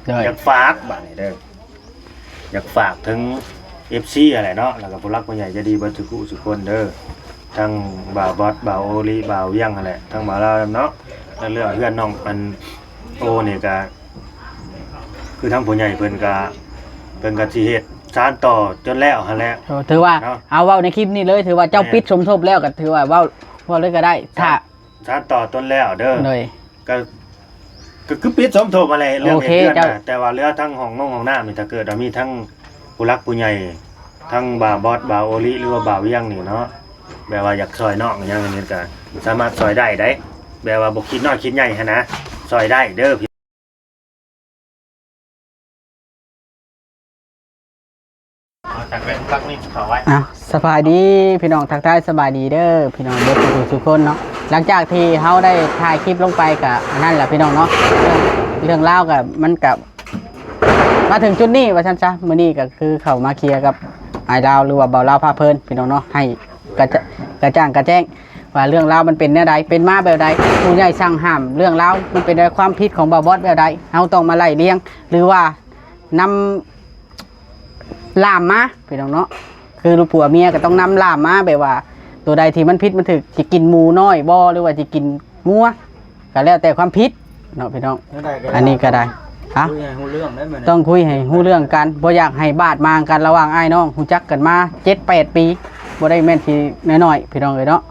อยากฝากบัดนี้เด้ออยากฝากถึง FC อะไรเนาะแล้วก็ผู้รักผู้ใหญ่ใจะดีเบิดทุกผู้ทุกคนเด้อทั้งบ่าวบอสบ่าวโอลีบ่าวเวียงนั่นแหละทั้งบ่าวลาวเนาะแล้วเรื่องเพื่อนน้องมันโอนี่ก็คือทั้งผู้ใหญ่เพิ่นก็สิเฮ็ดสานต่อจนแล้วหั่นแหละ ถือว่าเอาเว้าในคลิปนี้เลยถือว่าเจ้าปิดสมทบแล้วก็ถือว่าเว้าเลยก็ได้ถ้าสานต่อต้นแล้วเด้อ เลยก็คือปิดสมทบอะไรเรื่อง โอเค เพื่อน เจ้า นะแต่ว่าเรือทั้งห้องน้องน้ำนี่ถ้าเกิดมีทั้งผู้รักผู้ใหญ่ทั้งบ่าวบอสบ่าวโอลิหรือว่าบ่าวเวียงนี่เนาะแบบว่าอยากซอยน้องอย่างนี้ก็สามารถซอยได้แบบว่าบ่คิดน้อยคิดใหญ่หั้นนะซอยได้เด้อพี่จากเป็นปักนี่ขอไว้สบายดีพี่น้องทักทายสบายดีเด้อพี่น้องเด็กทุกคนเนาะหลังจากที่เฮาได้ถ่ายคลิปลงไปกับนั่นแหละพี่น้องเนาะเรื่องเล่ากับมันกับมาถึงจุดนี้ว่าซั่นซะมื้อนี้ก็คือเข้ามาเคลียร์กับไอ้ลาวหรือว่าเบาลาวพาเพลินพี่น้องเนาะให้กระจ่างกระแจ้งว่าเรื่องราวมันเป็นแนวใดเป็นมาแบบใดผู้ใหญ่สั่งห้ามเรื่องราวมันเป็นความผิดของบ่าวบอสแบบใดเฮาต้องมาไล่เลี้ยงหรือว่านำลามมาพี่น้องเนาะคือลูกผัวเมียก็ต้องนำลามมาแบบว่าตัวใดที่มันผิดมันถึกจะกินหมูน้อยบ่หรือว่าจะกินงัวก็แล้วแต่ความผิดเนาะพี่น้องอันนี้ก็ได้ฮะต้องคุยให้ฮู้เรื่องกันบ่อยากให้บาดหมางกันระหว่างอ้ายน้องฮู้จักกันมา 7-8 ปีบ่ได้แม่นสิน้อยๆพี่น้องเอ้ยเนาะ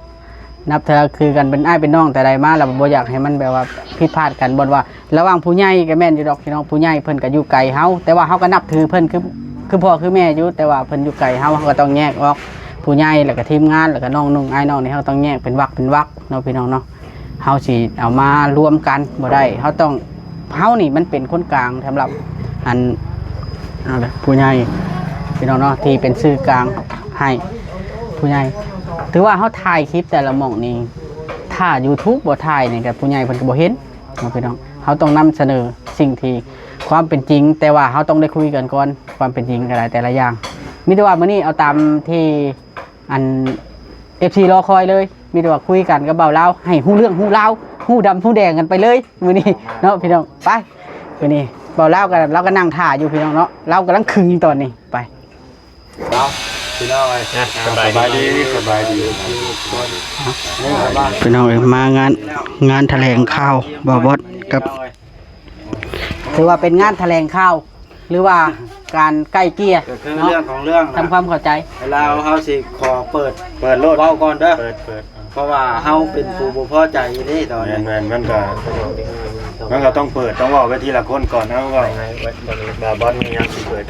นับเธอคือกันเป็นอ้ายเป็นน้องแต่ใดมาแล้วบ่อยากให้มันแบบว่าผิดพลาดกันบ่ว่าระหว่างผู้ใหญ่ก็แม่นอยู่ดอกพี่น้องผู้ใหญ่เพิ่นก็อยู่ไกลเฮาแต่ว่าเฮาก็นับถือเพิ่นคือพ่อคือแม่อยู่แต่ว่าเพิ่นอยู่ไกลเฮาก็ต้องแยกออกผู้ใหญ่แล้วก็ทีมงานแล้วก็น้องนุ่งอ้ายน้องนี่เฮาต้องแยกเป็นวรรคเนาะพี่น้องเนาะเฮาสิเอามารวมกันบ่ได้เฮาต้องเฮานี่มันเป็นคนกลางสำหรับอันเอาล่ะผู้ใหญ่พี่น้องเนาะที่เป็นสื่อกลางให้ผู้ใหญ่ถือว่าเฮาถ่ายคลิปแต่ละหม่องนี่ถ้า YouTube บ่ถ่ายนี่ก็ผู้ใหญ่เพิ่นก็บ่เห็นเนาะพี่น้องเฮาต้องนำเสนอสิ่งที่ความเป็นจริงแต่ว่าเฮาต้องได้คุยกันก่อนความเป็นจริงก็ได้แต่ละอย่างมีแต่ว่ามื้อนี้เอาตามที่อัน FC รอคอยเลยมีแต่ว่าคุยกันกับเบาลาวให้ฮู้เรื่องฮู้ราวฮู้ดำฮู้แดงกันไปเลยมื้อนี้เนาะพี่น้องไปมื้อนี้เบาลาวกันเราก็นั่งท่าอยู่พี่น้องเนาะเรากำลังคึงตอนนี้ไปเอาพี่น้องเอ้ยสบายดีพี่น้องเอ้ยมางานแถลงข่าวบ่บอสกับถือว่าเป็นงานแถลงข่าวหรือว่าการใกล้เกลี่ยคือเรื่องของเรื่องทำความเข้าใจเราเฮาสิขอเปิดโลดเว้าก่อนเด้อเปิดเพราะว่าเฮาเป็นผู้บ่พอใจนี่ตอนนี้มันก็ต้องเปิดต้องเว้าไปทีละคนก่อนนะว่าบาบอสมีหยังสิเปิด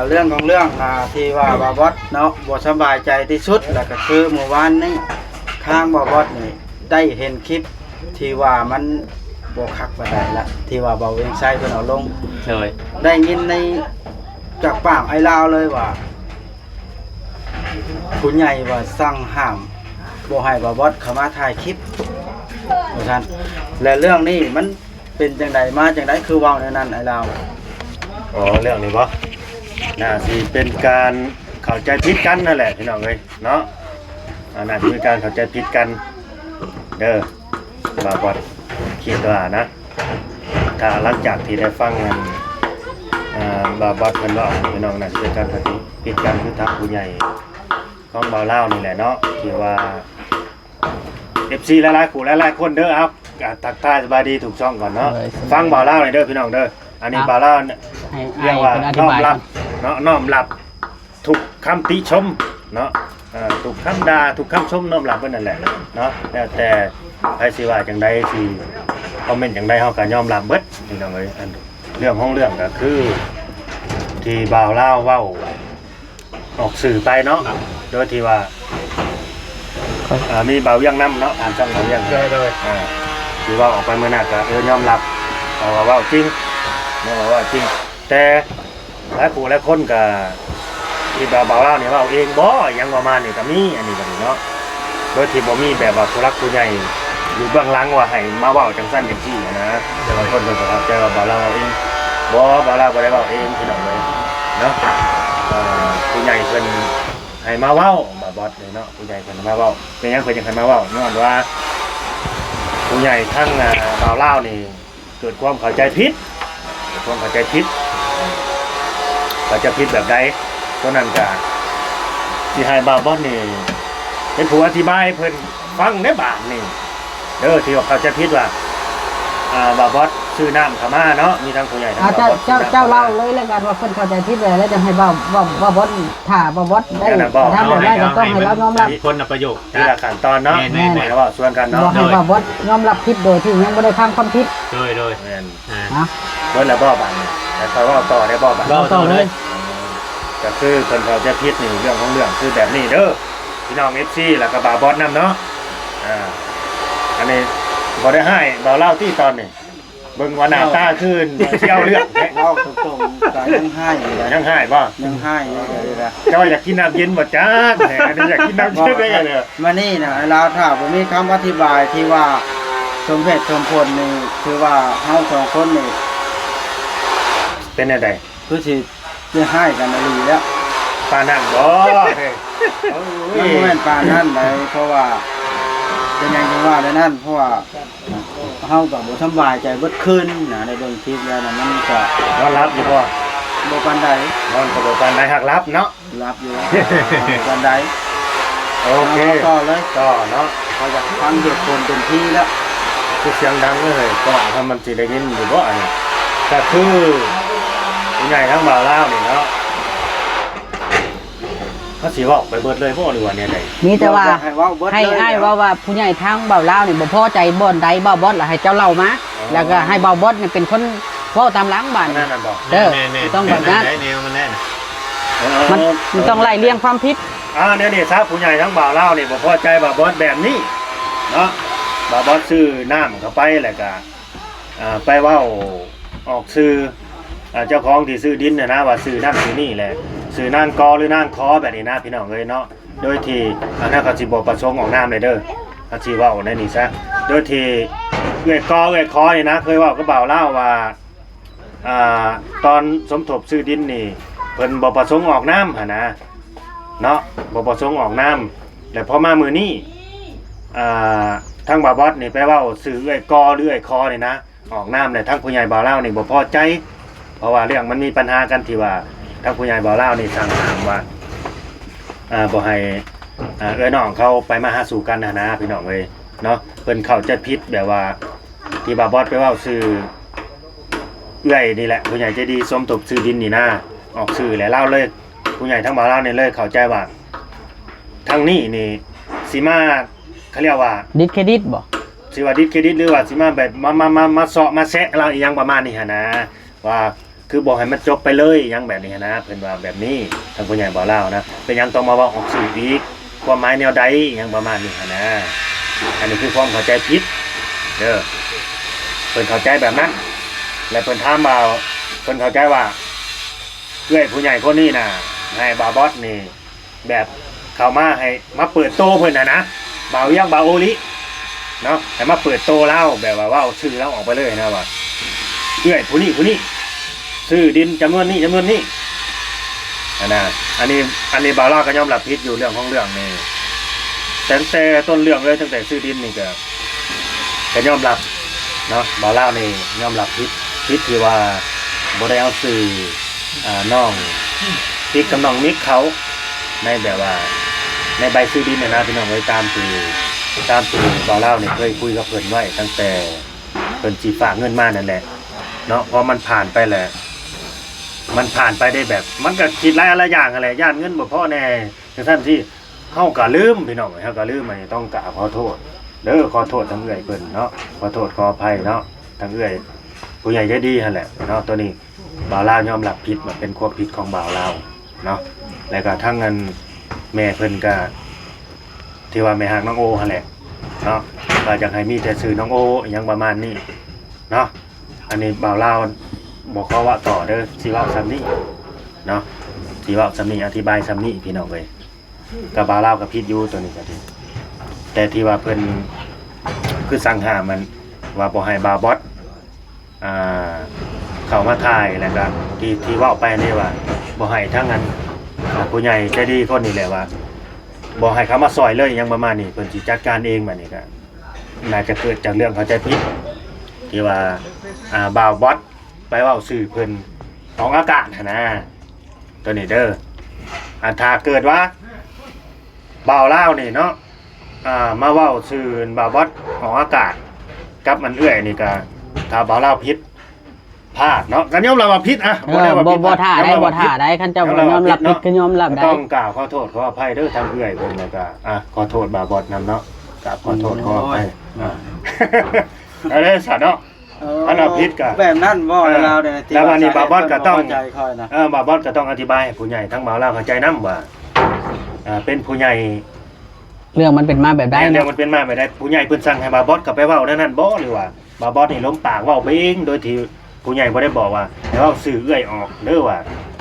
เรื่องของเรื่องที่ว่าบาบอสเนาะบ่สบายใจที่สุดแล้วก็คือเมื่อวานนี้ทางบาบอสนี่ได้เห็นคลิปที่ว่ามันบ่คักปานใดละที่ว่าเบาเวียงไส้เพิ่นเอาลงเลยได้ยินในจากปากไอ้ลาวเลยว่าผู้ใหญ่ว่าสั่งห้ามบ่ให้บาบอสเข้ามาถ่ายคลิปว่าซั่นและเรื่องนี้มันเป็นจังใดมาจังใดคือเว้าในนั้นไอ้ลาวเรื่องนี้บ่น่าสิเป็นการเข้าใจผิดกันนั่นแหละพี่น้องเอ้ยเนาะน่าสิเป็นการเข้าใจผิดกันเด้อบาบอสคิดว่านะถ้าหลังจากที่ได้ฟังกันบาบอสเพิ่นว่าพี่น้องน่าสิเป็นการเข้าใจผิดกันคือทักผู้ใหญ่ของบ่าวลาวนี่แหละเนาะที่ว่า FC หลายๆคู่หลายๆคนเด้อครับทักทายสบายดีถูกช่องก่อนเนาะฟังบ่าวลาวหน่อยเด้อพี่น้องเด้ออันนี้บ่าวลาวเรียกว่าน้อมรับเนาะน้อมรับทุกคำติชมเนาะทุกคำด่าทุกคำชมน้อมรับเพิ่นนั่นแหละเนาะแล้วแต่ใครสิว่าจังใดสิคอมเมนต์จังใดเฮาก็ยอมรับเบิดพี่น้องเอ้ยเรื่องของเรื่องก็คือที่บ่าวลาวเว้าออกสื่อไปเนาะโดยที่ว่ามีบ่าวเวียงนำเนาะอ่านช่องบ่าวเวียงเลยคือว่าออกไปเมื่อน่ะก็ยอมรับว่าจริงเนาะว่าจริงแต่หลายผู้หลายคนก็ที่บ่าวลาวนี่ว่าเองบ่ยังประมาณนี้ก็มีอันนี้ก็มีเนาะโดยที่บ่มีแบบว่าผู้รักผู้ใหญ่อยู่เบื้องหลังว่าให้มาเว้าจังซั่นจังซี่นะแต่บางคนเพิ่นก็เข้าใจว่าบ่าวลาวเอาเองบ่บ่าวลาวบ่ได้เว้าเองพี่น้องเลยเนาะผู้ใหญ่เพิ่นให้มาเว้ามาบอสเลยเนาะผู้ใหญ่เพิ่นมาเว้าเป็นหยังเพิ่นจังให้มาเว้าย้อนว่าผู้ใหญ่ทั้งบ่าวลาวนี่เกิดความเข้าใจผิด เป็นความเข้าใจผิดแบบใดเพราะนั้นก็สิให้บ่าวบอสนี่เป็นผู้อธิบายเพิ่นฟังได้บาดนี่เด้อที่ว่าเขาจะผิดว่าบ่าวบอสซื้อน้ำเข้ามาเนาะมีทั้งผู้ใหญ่ทั้งบ่าวบอส เจ้าเล่าเลยแล้วกันว่าเพิ่นเข้าใจผิดเลยแล้วจะให้บ่บดถ้าบ่บดได้ทำแบบได้ก็ต้องให้เรายอมรับ คนละประโยค ทีละขั้นตอนเนาะ แม่น แล้วก็ส่วนกันเนาะ บ่ให้บ่บดยอมรับผิดโดยที่ยังบ่ได้ทำความผิด โดย แม่น นะ เบิดแล้วบ่บัดนี่แต่เขาว่าต่อได้บ่บัด เว้าต่อเลย ก็คือเพิ่นเขาจะผิดนี่เรื่องของเรื่องคือแบบนี้เด้อพี่น้อง FC แล้วก็บ่าวบอสนำเนาะอันนี้บ่ได้ให้บ่าวเล่าที่ตอนนี้เบิ่งว่าหน้าตาขึ้นเที่ยวเรื่องแท้ เว้าตรงๆก็ยังให้อยู่เลย ยังให้บ่ ยังให้อยู่เลยนะ เจ้าอยากกินน้ำเย็นบ่จักแหมอันนี้อยากกินน้ำเย็นได้ไงเนี่ย มานี่นะเราถ้าผมมีคำอธิบายที่ว่าสมเหตุสมผลนี่คือว่าเฮาสองคนนี่ เป็นจังได๋ คือสิจะให้กันอะไรแล้ว ปานนั้นบ่เฮ้ยโอ้ มัน ย บ่แม่นปานนั้นเลยเพราะว่าเป็นหยังจังว่าได้นั่นเพราะว่าเฮาก็บ่สำบายใจเบิดคืนนะในเบิ่งคลิปแล้วนะมันก็ นอนรับอยู่บ่ บ่ปานใด นอนก็บ่ปานใดหักรับเนาะ รับอยู่บ่ปานใด โอเค าต่อเลย ต่อเนาะ เขาอยากฟังเหตุผลเต็มที่แล้ว คือเสียงดังเลยก็ถ้ามันสิได้ยินอยู่บ่อันนี้ก็คือผู้ใหญ่ทั้งบ่าวลาวนี่เนาะเขาสิเว้าไปเบิดเลยบ่หรือว่าเนี่ยใด มีแต่ว่า ให้เว้าเบิด ให้ เลย อ้ายว่าผู้ใหญ่ทางเบาลาวนี่บ่พอใจบ่อนใดบ่บดล่ะให้เจ้าเล่ามาแล้วก็ให้เบาบดนี่เป็นคนเว้าตามหลังบ้าน นั่นน่ะบ่ เด้อ แม่ๆ ต้องแบบนั้น ได้แนวมันแน่นะ มันต้องไล่เลียงความผิด เนี่ยนี่ครับผู้ใหญ่ทั้งบ่าวลาวนี่บ่พอใจบ่าวบอสแบบนี้เนาะบ่าวบอสซื้อน้ำเข้าไปแล้วก็ไปเว้าออกซื้อเจ้าของที่ซื้อดินน่ะนะว่าซื้อนั่นซื้อนี่แหละซื้อนางกอหรือนางคอแบบนี้นะพี่น้องเอ้ยเนาะโดยที่อันนั้นเขาสิบ่ประสงค์ออกนามเลยเด้อเขาสิเว้าในนี้ซะโดยที่เอื้อยกอเอื้อยคอนี่นะเคยเว้ากับบ่าวลาวว่าตอนสมทบซื้อดินนี่เพิ่นบ่ประสงค์ออกนามหั่นนะเนาะบ่ประสงค์ออกนามแล้วพอมามื้อนี้ทางบ่าวบอสนี่ไปเว้าซื้อเอื้อยกอหรือเอื้อยคอนี่นะออกนามแล้วทางผู้ใหญ่บ่าวลาวนี่บ่พอใจเพราะว่าเรื่องมันมีปัญหากันที่ว่าทางผู้ใหญ่บ่าวลาวนี่สั่งห้ามว่าบ่ให้เอ้ยน้องเขาไปมาหาสู่กันนะพี่น้องเอ้ยเนาะเพิ่นเข้าใจผิดแบบว่าที่บ่าวบอสไปเว้าซื้อเอื้อยนี่แหละผู้ใหญ่ใจดีสมทบซื้อดินนี่นะออกซื้อแล้วเล่าเลยผู้ใหญ่ทั้งบ่าวลาวนี่เลยเข้าใจว่าทางนี้นี่สิมาเขาเรียกว่า ดิสเครดิตบ่ สิว่าดิสเครดิตหรือว่าสิมาแบบมาเซาะมาแซะเราอีหยังประมาณนี้หั่นนะว่าคือบอกให้มันจบไปเลยอยังแบบนี้นะเพิ่นว่าแบบนี้ทางผู้ใหญ่บ่เล่านะเป็นหยังต้องมาเว้าออกสื่ออีกความหมายแนวใดอหยังประมาณนี้หั่นนะอันนี้คือความเข้าใจผิดเด้อเพิ่นเข้าใจแบบนั้น และเพิ่นถามบ่าวเพิ่นเข้าใจว่าเอ้ยผู้ใหญ่คนนี้น่ะให้บ่าวบอสนี่แบบเข้ามาให้มาเปิดโตเพิ่นนะบ่าวยังบ่าวโอลิเนาะให้มาเปิดโตเล่าแบบว่าเว้าชื่อเล่าออกไปเลยนะว่าเอ้ยผู้นี้ซื้อดินจำนวนนี้อันนี้บ่าวลาวก็ยอมรับผิดอยู่เรื่องของเรื่องนี่แต่ต้นเรื่องเลยตั้งแต่ซื้อดินนี่ก็ยอมรับเนาะบ่าวลาวนี่ยอมรับผิดที่ว่าบ่ได้เอาซื้อน้องติ๊กกับน้องมิกเขาในแบบว่าในใบซื้อดินนะพี่น้องไว้ตามที่บ่าวลาวนี่เคยคุยกับเพิ่นไว้ตั้งแต่เพิ่นสิฝากเงินมานั่นแหละเนาะพอมันผ่านไปแล้วมันผ่านไปได้แบบมันก็คิดหลายอะไรอย่างอะไรญาติเงินบ่พอแน่จังซั่นสิเฮาก็ลืมพี่น้องเฮาก็ลืมอันนี้ต้องกราบขอโทษเด้อขอโทษทั้งเอื้อยเพิ่นเนาะขอโทษขออภัยเนาะทั้งเอื้อยผู้ใหญ่ใจดีหั่นแหละเนาะตัวนี้บ่าวลาวยอมรับผิดมันเป็นความผิดของบ่าวลาวเนาะแล้วก็ทั้งเงินแม่เพิ่นก็ที่ว่าแม่ฮักน้องโอหั่นแหละเนาะก็อยากให้มีแต่ชื่อน้องโออหยังประมาณนี้เนาะอันนี้บ่าวลาวบอกเขาว่าต่อเด้อสิเว้าซ้ำนี้เนาะสิเว้าซ้ำนี้อธิบายซ้ำนี้พี่น้องเอ้ยก็บ่าวลาวก็ผิดอยู่ตัวนี้ก็ดีแต่ที่ว่าเพิ่นคือสั่งห้ามมันว่าบ่ให้บ่าวบอสเข้ามาถ่ายแล้วก็ที่เว้าไปนี่ว่าบ่ให้ทั้งนั้นผู้ใหญ่ใจดีคนนี้แหละว่าบ่ให้เขามาซอยเลยอหยังประมาณนี้เพิ่นสิจัดการเองบัดนี้ก็น่าจะเกิดจากเรื่องเข้าใจผิดที่ว่าบ่าวบอส ไปเว้าสื่อเพิ่นออกอากาศหั้นนะตัวนี้เด้ออันถ้าเกิดว่าบ่าวลาวนี่เนาะมาเว้าสื่อบ่าวบอสออกอากาศกับมันเอื้อยนี่ก็ถ้าบ่าวลาวผิดพลาดเนาะก็ยอมรับว่าผิดอ่ะ บ่ท่าได้บ่ท่าได้คันเจ้าบ่ยอมรับผิดก็ยอมรับได้ ต้องกล่าวขอโทษขออภัยเด้อทางเอื้อยเพิ่นแล้วก็ขอโทษบ่าวบอสนํเนาะกราบขอโทษขออภัยอะไรซะเนาะ อันนั้นผิดกะ แบบนั้นบ่ลาวได้ที่ แล้ววันนี้บาบอสก็ต้อง ใจค่อยนะ บาบอสก็ต้องอธิบายให้ผู้ใหญ่ทั้งบ่าวลาวเข้าใจนํว่าเป็นผู้ใหญ่ เรื่องมันเป็นมาแบบใด เรื่อง เนาะ มันเป็นมาไม่ได้ผู้ใหญ่เพิ่นสั่งให้บาบอสก็ไปเว้านั่นบ่หรือว่าบาบอสนี่ล้มปากเว้าไปเองโดยที่ผู้ใหญ่บ่ได้บอกว่าให้เว้าสื่อเอื้อยออกเด้อว่า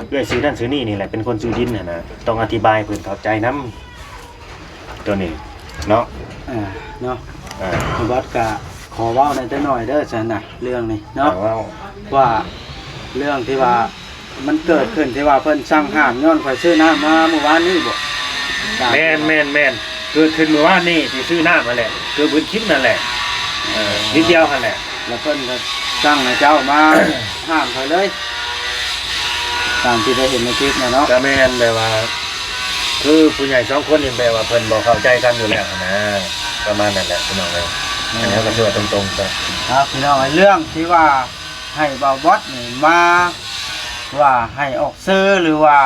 เอื้อยซื้อนั่นซื้อนี่นี่แหละเป็นคนซื้อดินน่ะนะต้องอธิบายเพิ่นเข้าใจนํตัวนี้เนาะ เนาะ อ่า บอสก็ขอเว้าได้แต่น้อยเด้อซั่นน่ะเรื่องนี้เนาะ เว้า ว่าเรื่องที่ว่ามันเกิดขึ้นที่ว่าเพิ่นสั่งห้ามย้อนข่อยซื้อน้ำมาเมื่อวานนี้บ่ แม่นเกิดขึ้นเมื่อวานนี้ที่ซื้อน้ำมาแหละเกิดบนคลิปนั่นแหละนิดเดียวนั่นแหละ แล้วเพิ่นก็สั่งให้เจ้ามา ห้ามข่อยเลยตามที่ได้เห็นในคลิปน่ะเนาะ ก็แม่นแบบว่า คือผู้ใหญ่สองคนนี่แบบว่าเพิ่นบ่เข้าใจกันอยู่แล้วนะประมาณนั้นแหละพี่น้องเอ้ยอันนี้ก็คือว่าตรงๆซะ ครับพี่น้องไอ้เรื่องที่ว่าให้เบาบอสนี่มาว่าให้ออกซื้อหรือว่า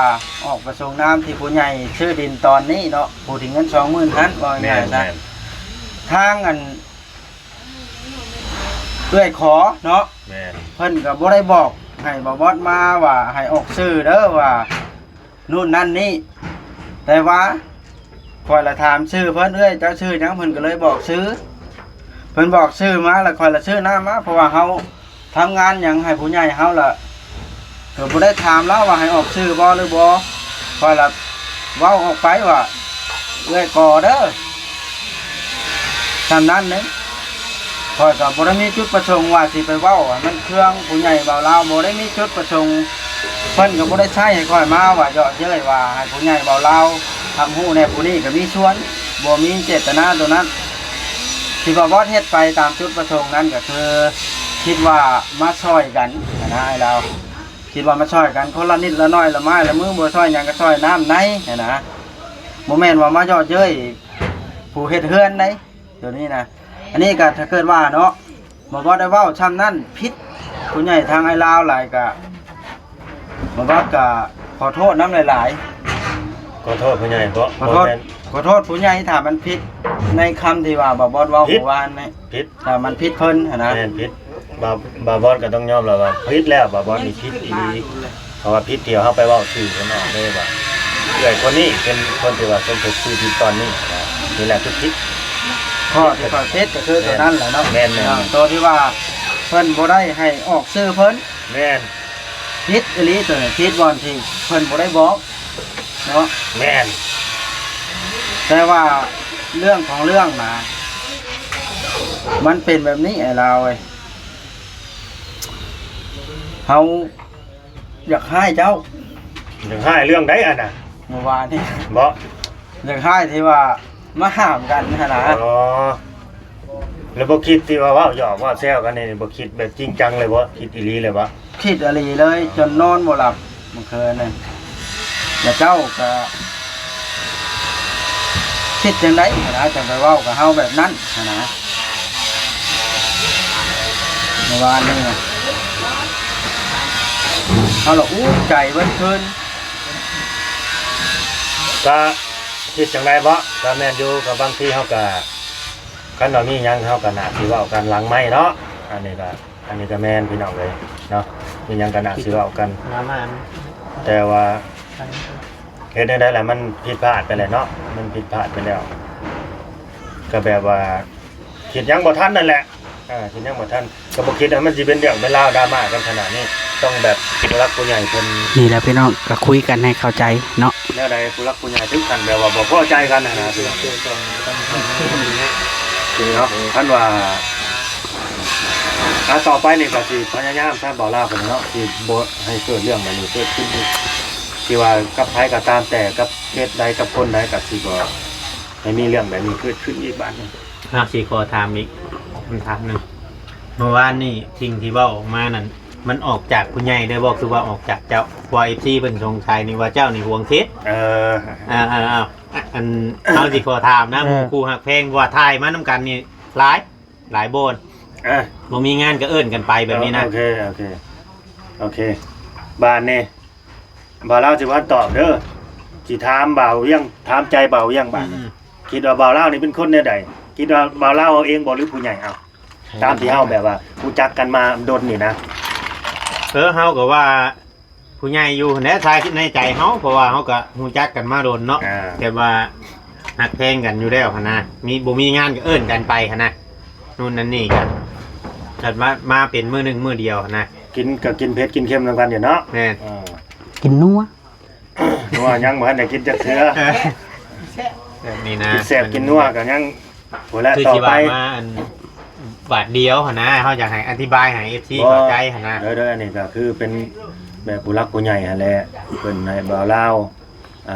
ออกประสงค์น้ำที่ผู้ใหญ่ชื่อดินตอนนี้เนาะผู้ถึงเงิน 20,000 นั้นว่า แม่ ง่าย น ๆนะทางอันเอื้อยขอเนาะ แม่น เพิ่นก็บ่ได้บอกให้เบาบอสมาว่าให้ออกซื้อเด้อว่านู่นนั่นนี่แต่ว่าคอยละถามชื่อเพิ่นเอ้ยเจ้าชื่อหยังเพิ่นก็เลยบอกชื่อเพิ่นบอกชื่อมาแล้วคอยละชื่อหน้ามาเพราะว่าเฮาทำงานหยังให้ผู้ใหญ่เฮาล่ะก็บ่ได้ถามแล้วว่าให้ออกชื่อบ่หรือบ่คอยละเว้าออกไปว่าเอ้ยกอเด้อซั่นนั้นเด้คอยก็บ่ได้มีจุดประสงค์ว่าสิไปเว้าว่ามันเครื่องผู้ใหญ่เบาลาวบ่ได้มีจุดประสงค์เพิ่นก็บ่ได้ใช้ให้คอยมาว่าเยาะเย้ยว่าให้ผู้ใหญ่เบาลาวทำฮู้แน่ผู้นี้ก็มีส่วนบ่มีเจตนาตัวนั้นที่ว่าบอสเฮ็ดไปตามจุดประสงค์นั้นก็คือคิดว่ามาช่วยกันนะไอ้เราคิดว่ามาช่วยกันคนละนิดละน้อยละไม้ละมือบ่ช่วยหยังก็ช่วยน้ำในนะบ่แม่นว่ามาเยาะเย้ยผู้เฮ็ดเฮือนได้ตัวนี้นะอันนี้ก็ถ้าเกิดว่าเนาะบ่ได้เว้าช่ำนั้นผิดผู้ใหญ่ทางไอ้ลาวหลายก็บ่ก็ขอโทษน้ำหลายๆ ขอโทษผู้ใหญ่เพราะ ขอโทษผู้ใหญ่ถ้ามันผิดในคำที่ว่าบอบอสเว่าหัววานนี่ ผิด ถ้ามันผิดเพิ่นหั่นนะ แม่นผิดบาบอสก็ต้องยอมรับว่าผิดแล้วบาบอสนี่ผิดอีหลีเพราะว่าผิดเที่ยวเฮาไปเว้าชื่อเพิ่นออกเลยว่าเอื้อยคนนี้เป็นคนที่ว่าสมทบชื่อที่ตอนนี้นะนี่แหละคือผิด ข้อที่ข้อเท็จก็คือตัวนั้นแหละเนาะ แม่นๆ ตัวที่ว่าเพิ่นบ่ได้ให้ออกชื่อเพิ่น แม่น ผิดอีหลีตัวนี้ผิดบ่อนที่เพิ่นบ่ได้บอกเนาะ แม่น แต่ว่าเรื่องของเรื่องนะมันเป็นแบบนี้ไอ้เราเว้ยเฮาอยากให้เจ้า ถึงให้เรื่องใดอันน่ะ เมื่อวานนี้ บ่ อยากให้ที่ว่ามาห้ามกันหั่นนะ อ๋อแล้วบ่คิดที่ว่าเว้าหยอกว่าแซวกันนี่บ่คิดแบบจริงจังเลยบ่คิดอีหลีเลยบ่ คิดอะไรเลยจนนอนบ่หลับเมื่อคืนนี่แล้วเจ้าก็คิดจังได๋นะจังไปเว้ากับเฮาแบบนั้นนะเมื่อวานนี่นะเฮาละอู้ใจเบิดคืน ก็คิดจังได๋บ่ก็แม่นอยู่กับบางทีเฮาก็คันว่ามีหยังเฮาก็น่าสิเว้ากันหลังไมค์เนาะอันนี้ก็แม่นพี่น้องเลยเนาะมีหยังก็น่าสิเว้ากัน แต่ว่าเฮ็ดได้แหละมันผิดพลาดไปแล้วเนาะมันผิดพลาดไปแล้วก็แบบว่าคิดยังบ่ทันนั่นแหละคิดยังบ่ทันก็บ่คิดว่ามันสิเป็นเรื่องเป็นราวดราม่ากันขนาดนี้ต้องแบบผู้รักผู้ใหญ่เพิ่น นี่แหละพี่น้องก็คุยกันให้เข้าใจเนาะ แนวใดผู้รักผู้ใหญ่ถึงขั้นแบบว่าบ่พอใจกันนะพี่น้องคือเนาะท่านว่าต่อไปนี่ก็สิพยายามท่านบ่ลาเพิ่นเนาะสิบ่ให้เกิดเรื่องแบบนี้เกิดขึ้นอีกที่ว่ากับไผก็ตามแต่กับเฮ็ดใดกับคนใดก็สิบ่ให้มีเรื่องแบบนี้เกิดขึ้นอีกบัดนี้ สีขอถามอีกคำถามหนึ่งเมื่อวานนี่ทิ้งที่เบ้าออกมานั่น มันออกจากผู้ใหญ่ได้บ่คือว่าออกจากเจ้าว่า FC เพิ่นสงสัยนี่ว่าเจ้านี่ห่วงเท็จอันเอาสิขอถามนะครูหักเพลงว่าทายมานํกันนี่หลายโบนบ่มีงานก็เอิ้นกันไปแบบนี้นะ โอเคบ้านนี่บ่าวเล่าสิว่าตอบเด้อสิถามบ่าวยังถามใจบ่าวยังบ้านคิดว่าบ่าวเล่านี่เป็นคนแนวใดคิดว่าบ่าวเล่าเอาเองบ่หรือผู้ใหญ่เอาตามที่เฮาแบบว่ารู้จักกันมาดนนี่นะ เฮาก็ว่าผู้ใหญ่อยู่แน่ทายในใจเฮาเพราะว่าเฮาก็ฮู้จักกันมาโดนเนาะแต่ว่าหักเพลงกันอยู่แล้วหั่นนะมีบ่มีงานก็เอิ้นกันไปหั่นนะนู่นนั่นนี่กันจัดมาเป็นมื้อหนึงมื้อเดียวหั่นนะ กินก็กินเผ็ดกินเค็มนำกันอยู่เนาะ แม่น กินนัว นัวยังบ่ทันได้กินจักเทื่อ แบบนี้นะ กินแซ่บกินนัวก็ยังบ่แล้ว คือ ต่อ สิ ไป ว่ามาอันบาทเดียวหั่นนะเฮาอยากให้อธิบายให้ FC เข้าใจหั่นนะ เด้ออันนี้ก็คือเป็นแบบผู้รักผู้ใหญ่หั่นแหละเพิ่นให้บ่าวลาว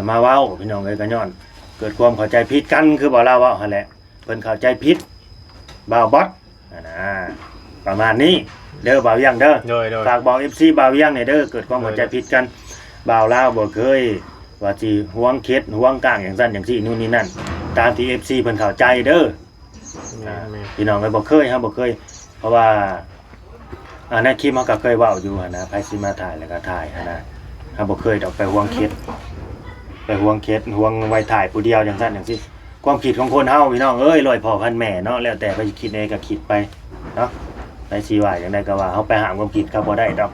มาเว้าพี่น้องเอ้ยก็ย้อนเกิดความเข้าใจผิดกันคือบ่าวลาวเว้าหั่นแหละเพิ่นเข้าใจผิดบ่าวบอสประมาณนี้เด้อบ่าวยังเด้อ โดย ฝากบอก FC บ่าวยังเนี่ยเด้อเกิดความเข้าใจผิดกันบ่าวลาวบ่เคยว่าสิห่วงเคสห่วงกลางอย่างซั่นอย่างซี่นู่นนี่นั่นตามที่ FC เพิ่นเข้าใจเด้อ พี่น้องก็บ่เคยครับบ่เคยเพราะว่าในคลิปมันก็เคยเว้าอยู่หั่นนะไผสิมาถ่ายแล้วก็ถ่ายหั่นนะครับบ่เคยดอกไปห่วงเคสห่วงไว้ถ่ายผู้เดียวจังซั่นจังซี่ความคิดของคนเฮาพี่น้องเอ้ยร้อยพ่อพันแม่เนาะแล้วแต่ไปคิดเองก็คิดไปเนาะไปสิว่าจังได๋ก็ว่าเฮาไปห้ามความคิดเขาบ่ได้ดอก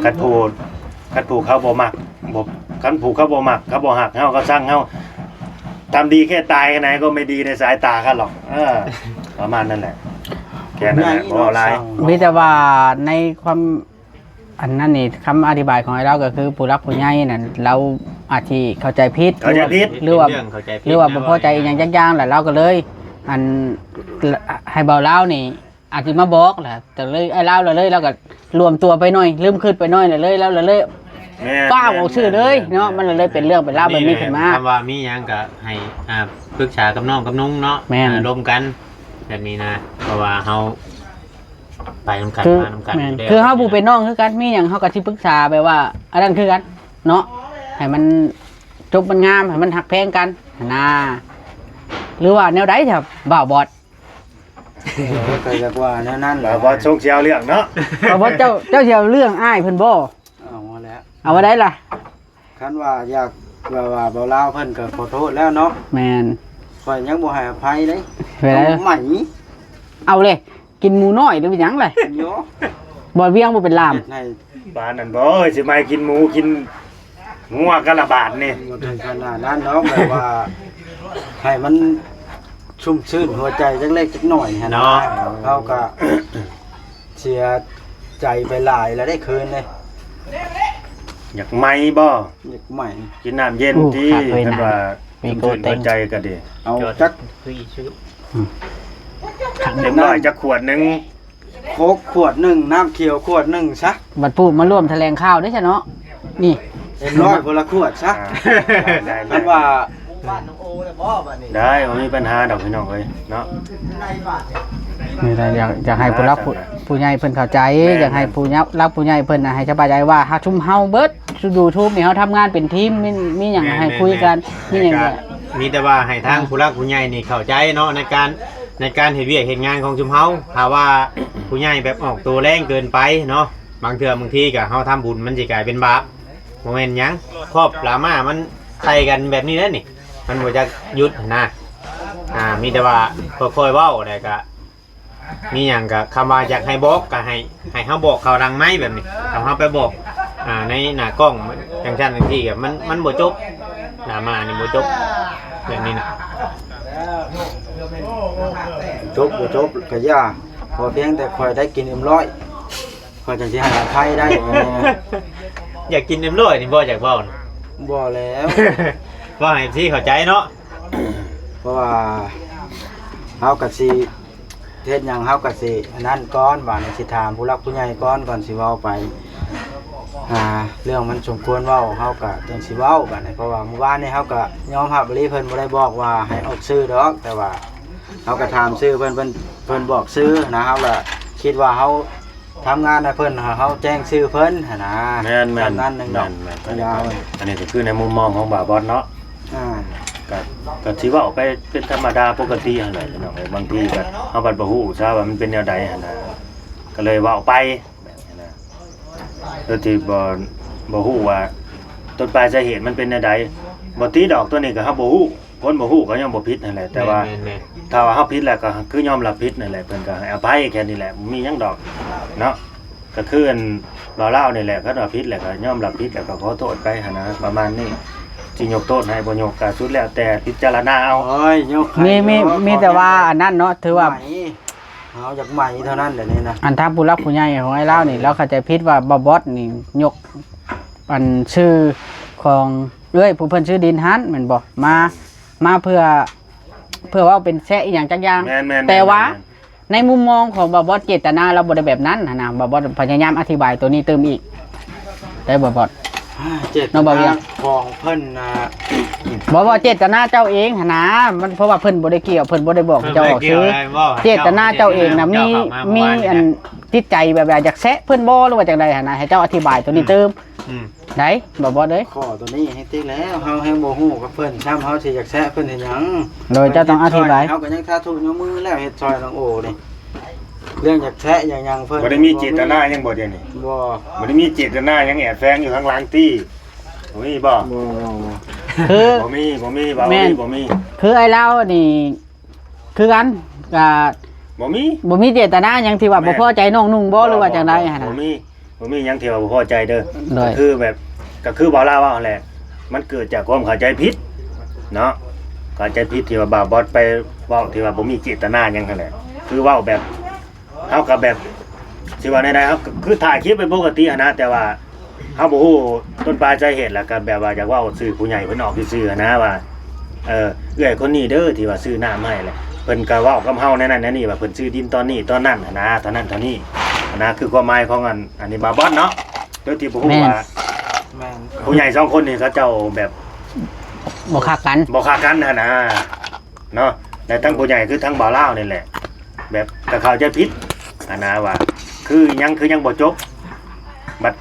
คันผู้เขาบ่มักคันผู้เขาบ่มักเขาบ่ฮักเฮาเขาสั่งเฮาทำดีแค่ตายกันไหนก็ไม่ดีในสายตาเขาหรอกประมาณนั้นแหละแค่นั้นแหละบ่อะไร มีแต่ว่าในความอันนั้นนี่คำอธิบายของเราก็คือผู้รักผู้ใหญ่นั่นเราอาจสิเข้าใจผิดหรือว่าบ่พอใจอีหยังจักอย่างแหละเราก็เลย อันให้เบาเล่านี่อาจสิมาบอกแหละแต่เลยไอ้เล่าเลยเราก็รวมตัวไปหน่อยลืมขึ้นไปหน่อยเลยแล้วเลยป้าบอกชื่อเลยเนาะมันเลยเป็นเรื่องเป็นราวแบบนี้ขึ้นมา คำว่ามีหยังก็ให้ปรึกษากับน้องกับนุ่งเนาะรวมกันแบบนี้นะเพราะว่าเฮาไปนำกันมานำกันคือเฮาผู้เป็นน้องคือกันมีหยังเฮาก็สิปรึกษาไปว่าอันนั้นคือกันเนาะให้มันจบมันงามให้มันหักแพงกันนะหรือว่าแนวใดครับบ่าวบอด ก็จะว่าแนวนั้นแหละ บ่ชงเชียวเรื่องเนาะ บ่าวบอดเจ้าสิเอาเรื่องอ้ายเพิ่นบ่ เอามาแล้ว เอาไว้ได้ล่ะ คันว่าอยากว่าบ่ลาวเพิ่นก็ขอโทษแล้วเนาะ แม่น ข่อยยังบ่ให้อภัยเด้ เวลา ใหม่ เอาเลยกินหมูน้อยหรือเป็นหยังเลย โย บ่เวียงบ่เป็นลาม ให้ บ้านนั่นบ่สิมากินหมูกินงัวกะละบาทนี่ บ่ถึงขนาดนั้นเนาะแบบว่าให้มันชุ่มชื่นหัวใจจักเล็กจักหน่อยหั่นนะเขาก็เสียใจไปหลายแล้วได้คืนเลย อยากไหมบ่ อยากใหม่ กินน้ำเย็นที่คันว่าชุ่มชื่นหัวใจก็ดี เอาจัก เต็มร้อยจักขวดนึง โคกขวดหนึ่งน้ำเขียวขวดหนึ่งซะ บัดพูดมาร่วมแถลงข่าวได้ใช่เนาะนี่ เอ็มร้อยคนละขวดซะ ได้ คันว่า ได้บ่มีปัญหาดอกพี่น้องเอ้ยเนาะ นี่แหละอยากให้ผู้รักผู้ใหญ่เพิ่นเข้าใจอยากให้ผู้รักผู้ใหญ่เพิ่นน่ะให้สบายใจว่าหากชุมเฮาเบิดอยู่ทูบนี่เฮาทำงานเป็นทีมมีหยังให้คุยกันมีหยังก็ มีแต่ว่าให้ทางผู้รักผู้ใหญ่นี่เข้าใจเนาะในการเฮ็ดเวียกเฮ็ดงานของชุมเฮาถ้าว่าผู้ใหญ่แบบออกตัวแรงเกินไปเนาะบางเทื่อบางทีก็เฮาทำบุญมันสิกลายเป็นบาปบ่แม่นหยังครอบปลามามันใส่กันแบบนี้แล้วนี่มันบ่จักหยุดนะมีแต่ว่าค่อยๆเว้าได้ก็มีหยังก็คำว่าอยากให้บอกก็ให้เฮาบอกเขาดังไม้แบบนี้ถ้าเฮาไปบอกในหน้ากล้องจังซั่นจังซี่ก็มันบ่จบดราม่านี่บ่จบแบบนี้นะ จบบ่จบก็ย่าพอเพียงแต่คอยได้กินเอ็มร้อยคอยจังสิให้อภัยได้ อยากกินเอ็มร้อยนี่บ่อยากเว้านะ บ่แล้ว ว่าให้พี่เข้าใจเนาะ เพราะว่าเฮาก็สิเฮ็ดหยังเฮาก็สิอันนั้นก่อนว่านี่สิถามผู้รักผู้ใหญ่ก่อนสิเว้าไปเรื่องมันสมควรเว้าเฮาก็จังสิเว้าบัดนี้เพราะว่าเมื่อวานนี้เฮาก็ยอมรับเลยเพิ่นบ่ได้บอกว่าให้ออกชื่อดอกแต่ว่าเฮาก็ถามชื่อเพิ่นบอกชื่อนะเฮาก็คิดว่าเฮา ทำงานให้เพิ่นเขาแจ้งชื่อเพิ่นหั่นนะ แม่นแม่น นั่นหนึงดอก แม่น ยาว อันนี้ก็คือในมุมมองของบ่าวบอสเนาะ อ่า ก็สิเว้าไปเป็นธรรมดาปกติหั่นแหละพี่น้องเอ้ยบางทีก็เฮาบัดบ่ฮู้ซะว่ามันเป็นแนวใดหั่นน่ะก็เลยเว้าไปแบบนี้นะโดยที่บ่ฮู้ว่าต้นปลายสาเหตุมันเป็นแนวใดบ่ตีดอกตัวนี้ก็เฮาบ่ฮู้คนบ่ฮู้ก็ยังบ่ผิดนั่นแหละแต่ว่า แม่น ถ้าว่าเฮาผิดแล้วก็คือยอมรับผิดนั่นแหละเพิ่นก็ให้อภัยแค่นี้แหละบ่มีหยังดอกเนาะก็คืออันเราเล่านี่แหละคันว่าผิดแล้วก็ยอมรับผิดแล้วก็ขอโทษไปหั่นนะประมาณนี้สิยกโทษให้บ่ยกก็สุดแล้วแต่พิจารณาเอา โอ้ยยกให้ มีแต่ว่าอันนั้นเนาะถือว่า ไหมเอาจากใหม่เท่านั้นเดี๋ยวนี้นะ อันทางผู้รักผู้ใหญ่ของไอ้เล่านี่เราเข้าใจผิดว่าบ่บอสนี่ยกอันชื่อของผู้เพิ่นชื่อดินฮันแม่นบ่มาเพื่อว่าเป็นแซะอีหยังจักอย่าง แม่นๆ แต่ว่าในมุมมองของบ่บอสเจตนาเราบ่ได้แบบนั้นนะบ่บอสพยายามอธิบายตัวนี้เติมอีกได้บ่บอส เจ็ด น้องเบาเวียง ของเพิ่นนะ บ่ว่าเจตนาเจ้าเองหั่นนะมันเพราะว่าเพิ่นบ่ได้เกี่ยวเพิ่นบ่ได้บอกให้เจ้าออกซื้อเจตนาเจ้าเองน่ะมีอันจิตใจแบบอยากแซะเพิ่นบ่หรือว่าจังไดหั่นนะให้เจ้าอธิบายตัวนี้เติมได้บ่บอสเอ้ย ข้อตัวนี้ให้ติ๊กแล้วเฮาแฮงบ่ฮู้กับเพิ่นช้ำเฮาสิอยากแซะเพิ่นเฮ็ดหยัง โดยเจ้าต้องอธิบาย เฮาก็ยังทาทุนิ้วมือแล้วเฮ็ดซอยน้องโอนี่เรื่องอยากแซะอย่างหยังเพิ่น บ่ได้มีเจตนาหยังบ่เดี๋ยวนี้ บ่ บ่ได้มีเจตนาหยังแอบแฝงอยู่ข้างหลังตี้บ่มีบ่ คือ บ่มีบ่มีบ่ แม่ มี น บ่มี คือไอ้เล่านี่คือกันก็ บ่มี บ่มีเจตนาหยังที่ว่าบ่พอใจน้องนุ่งบ่หรือว่าจังไดหั่น บ่ น่ะ มีบ่มีหยังที่ว่าบ่พอใจเด้อ โดย ก็คือแบบก็คือบ่เล่าว่าแหละมันเกิดจากความเข้าใจผิดเนาะเข้าใจผิดที่ว่าบ่าวบอสไปเว้าที่ว่าบ่มีเจตนาหยังนั่นแหละคือเว้าแบบเฮาก็แบบสิว่าได้ๆครับคือถ่ายคลิปเป็นปกติหันนะแต่ว่าเฮาบ่ฮู้ต้นปลายสาเหตุแล้วก็แบบว่าอยากเว้าชื่อผู้ใหญ่เพิ่นออกซื่อๆนะว่าเอื้อยคนนี้เด้อที่ว่าซื้อน้ำให้แหละเพิ่นก็เว้ากับเฮาในนั้นในนี่ว่าเพิ่นซื้อดินตอนนี้ตอนนั้นหั้นนะตอนนั้นตอนนี้หั้นนะคือความหมายของอันนี้บาบอสเนาะโดยที่บ่ฮู้ว่า แม่น ผู้ใหญ่สองคนนี่เขาเจ้าแบบ บ่คักกัน บ่ฆ่ากันหั่นนะเนาะแต่ทั้งผู้ใหญ่คือทั้งบ่าวลาวนี่แหละ แบบก็เข้าใจผิดอันนะว่า คือยังบ่จบบัด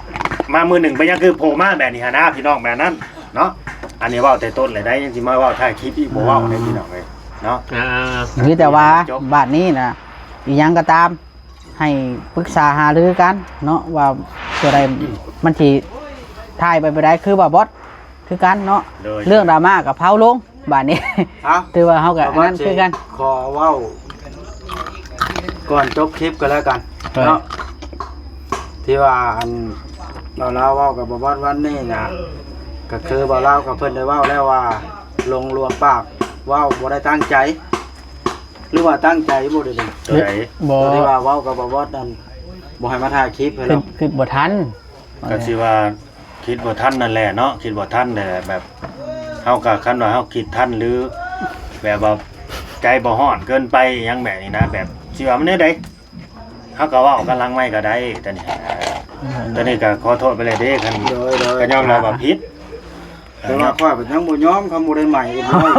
มามือหนึ่งไปยังคือโผล่มาแบบนี้หั่นนะพี่น้องแบบนั้นเนาะอันนี้เว้าแต่ต้นเลยได้ยังสิมาเว้าท้ายคลิปอีกบ่เว้าได้พี่น้องเลยเนาะ มีแต่ว่าบาดนี้นะอีหยังก็ตามให้ปรึกษาหารือกันเนาะว่าตัวใดมันสิถ่ายไปได้คือว่าบอสคือกันเนาะ โดย เรื่องดราม่ากับเผาลงบาดนี้ เอา ถือว่าเฮาก็อันนั้นคือกัน ขอเว้าก่อนจบคลิปก็แล้วกันเนาะที่ว่าอันเราเล่าเว้ากับบ่บอสวันนี้นะก็คือบ่เล่ากับเพิ่นได้เว้าแล้วว่าลงรวมปากเว้าบ่ได้ตั้งใจ หรือว่าตั้งใจบ่ได้ดิ ตัวไหน บ่ ตัวที่ว่าเว้ากับบ่บอสนั่นบ่ให้มาถ่ายคลิปให้ คือ เรา คือบ่ทัน ก็สิว่าคิดบ่ทันนั่นแหละเนาะคิดบ่ทันแต่แบบเฮาก็คันว่าเฮาคิดทันหรือ แบบว่าใจบ่ฮ้อนเกินไปหยังแบบนี้นะแบบสิว่ามันได้ไดเฮาก็เว้ากำลังไม่ก็ได้แต่นี่ก็ขอโทษไปเลยเด้คัน โดย ก็ยอมรับว่าผิด แต่ว่าข้อยเป็นทั้งบ่ยอมคำบ่ได้ใหม่กันด้วย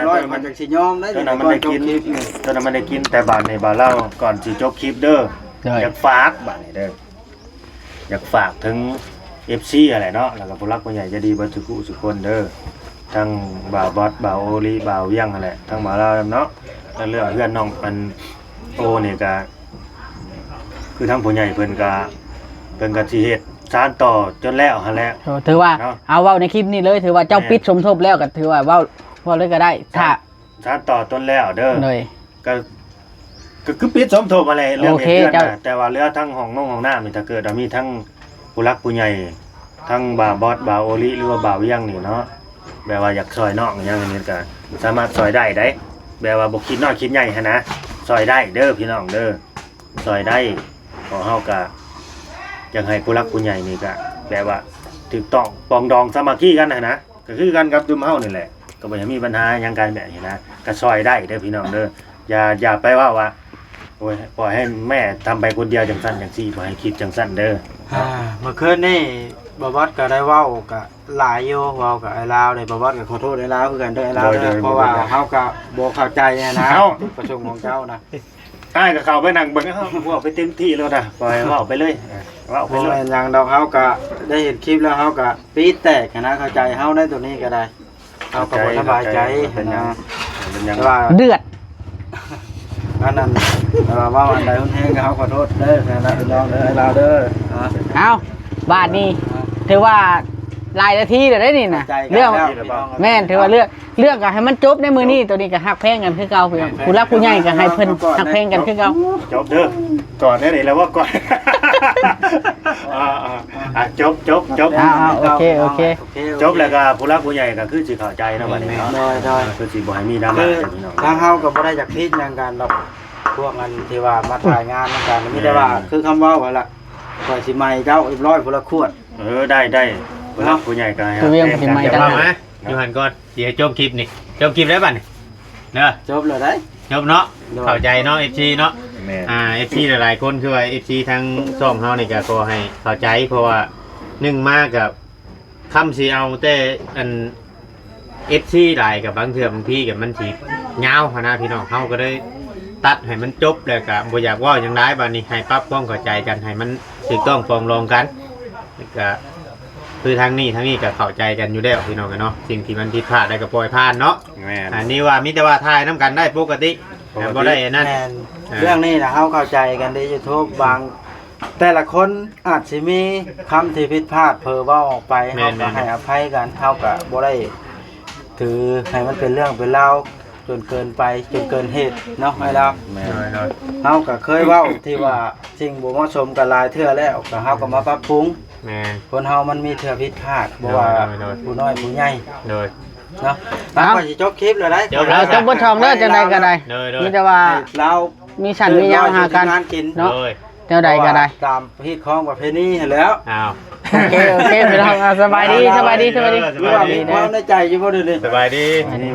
ร้อยมันจังสิยอมได้ ตอนนั้นมันได้กิน คลิปนี่ ตอนนั้นมันได้กินแต่บาดนี้บาดเล่าก่อนสิจบคลิปเด้อ โดย อยากฝากบาดนี้เด้ออยากฝากถึง FC อะไรเนาะแล้วก็ผู้รักผู้ใหญ่ใจะดีเบ่ทุกผู้ทุกคนเด้อทั้งบ่าวบอสบ่าวโอลีบ่าวเวียงนั่นแหละทั้งบ่าวลาวเนาะแล้วเรื่องเพื่อนน้องมันโอนี่ก็คือทั้งผู้ใหญ่เพิ่นก็สิเฮ็ดสานต่อจนแล้วหั่นแหละ ถือว่า เนาะ เอาเว้าในคลิปนี้เลยถือว่าเจ้าปิดสมทบแล้วก็ถือว่าเว้าเลยก็ได้ถ้า สานต่อจนแล้วเด้อ โดย ก็คือปิดสมทบอะไรเรื่อง โอเค เพื่อน เจ้า นะแต่ว่าเรือทั้งห้องน้องห้องน้ำนี่ถ้าเกิดว่ามีทั้งผู้รักผู้ใหญ่ทั้งบ่าวบอสบ่าวโอลิหรือว่าบ่าวเวียงนี่เนาะแบบว่าอยากซอยน้องอย่างนี้ก็สามารถซอยได้แบบว่าบ่คิดน้อยคิดใหญ่หั้นนะซอยได้เด้อพี่น้องเด้อซอยได้ขอเฮาก็อยากให้ผู้รักผู้ใหญ่นี่ก็แบบว่าถูกต้องปรองดองสามัคคีกันนะก็คือกันกับตุ่มเฮานี่แหละก็บ่อยากมีปัญหาหยังกันแบบนี้นะก็ซอยได้เด้อพี่น้องเด้ออย่าไปว่าโอ้ยปล่อยให้แม่ทำไปคนเดียวจังซั่นจังซี่บ่ให้คิดจังซั่นเด้อ เมื่อคืนนี่บ่บอสก็ได้เว้ากับหลายอยู่เว้ากับไอ้ลาวได้บ่บอสก็ขอโทษไอ้ลาวคือกันเด้อไอ้ลาวเด้อเพราะว่าเฮาก็บ่เข้าใจนะจุดประสงค์ของเจ้านะ อ้ายก็เข้าไปนั่งเบิ่งเอ้าเว้าไปเต็มที่แล้วนะปล่อยเว้าไปเลยเว้าไป บ่ เล แม่ ย นหยังดอกเฮาก็ได้เห็นคลิปแล้วเฮาก็ปี๊ดแตกนะเข้าใจเฮาได้ตัวนี้ก็ได้เฮาก็บ่สบายใจ เป็นหยังเป็นหยัง แต่ว่า เดือด อันนั้นว่าอันใดคนแห้งก็เขาขอโทษเด้อนะพี่น้องเด้อไอ้ลาวเด้อ เอาบาทนี้ถือว่าหลายนาทีเดี๋ยวได้นี่นะเรื่องแม่นถือว่าเรื่องก็ให้มันจบในมือนี้ตัวนี้ก็ฮักแพงกันคือเก่าพี่น้องผู้รักผู้ใหญ่ก็ให้เพิ่นฮักแพงกันคือเก่า จบเด้อก่อนได้ไหนแล้วว่าก่อนจบ โอเคจบแล้วก็ผู้รักผู้ใหญ่ก็คือสิเข้าใจนะบัดนี้เนาะ ได้ คือสิบ่ให้มีดรา คื ม่า อ พี่น้อง ทางเฮาก็บ่ได้อยากพิจหยังกันดอกพวกนั้นที่ว่ามาถ่ายงานนำกันมีแต่ว่าคือคำเว้าว่าล่ะข่อยสิใหม่เจ้าอีก100พุ่นละขวด ได้ผู้รักผู้ใหญ่ก็ให้ จะว่ามาอยู่หันก่อนเดี๋ยวจบคลิปนี่จบคลิปแล้วบัดนี่เด้อ จบแล้วได้ จบเนาะเข้าใจเนาะ FC เนาะ แม่ FC หลายๆคนคือว่า FC ทั้งช่องเฮานี่ก็ขอให้เข้าใจเพราะว่า1มากับคำสิเอาแต่อัน FC หลายกับบางเทื่อบางทีกับมันสิยาวหันนะพี่น้องเฮาก็เลยตัดให้มันจบแล้วก็บ่อยากเว้าหยังหลายบัดนี้ให้ปรับความเข้าใจกันให้มันถูกต้องฟ้องร้องกันแล้วก็คือทางนี้ก็เข้าใจกันอยู่แล้วพี่น้องกันเนาะสิ่งที่มันผิดพลาดได้ก็ปล่อยผ่านเนาะ แม่ อันนี้ว่ามีแต่ว่าทายน้ำกันได้ปกติแต่บ่ได้นั่น แม่นเรื่องนี้นะเฮาเข้าใจกันใน YouTube บางแต่ละคนอาจสิมีคำที่ผิดพลาดเผลอเว้าออกไปเฮาก็ให้อภัยกันเฮาก็บ่ได้ถือให้มันเป็นเรื่องเป็นราวจนเกินไปจนเกินเหตุเนาะให้เรา แม่ เฮาก็เคยเว้าที่ว่าสิ่งบ่เหมาะสมกันหลายเทื่อแล้วก็เฮาก็มาปรับปรุง แม่น คนเฮามันมีเทื่อผิดพลาดบ่ว่าผู้น้อยผู้ใหญ่ โดย เนาะแล้วก็สิจบคลิปแล้วได้ จบ เราจบบ่ช่องเด้อจังไดก็ได้ โดย มีแต่ว่า เรา มีฉันมียาวหากัน งานกิน เนาะ โดย แนวใดก็ได้ ตามพิธีของประเพณีให้แล้ว อ้าว โอเคพี่น้องสบายดี สบายดี หรือว่ามีความในใจอยู่บ่เดี๋ยวนี้ สบายดี อันนี้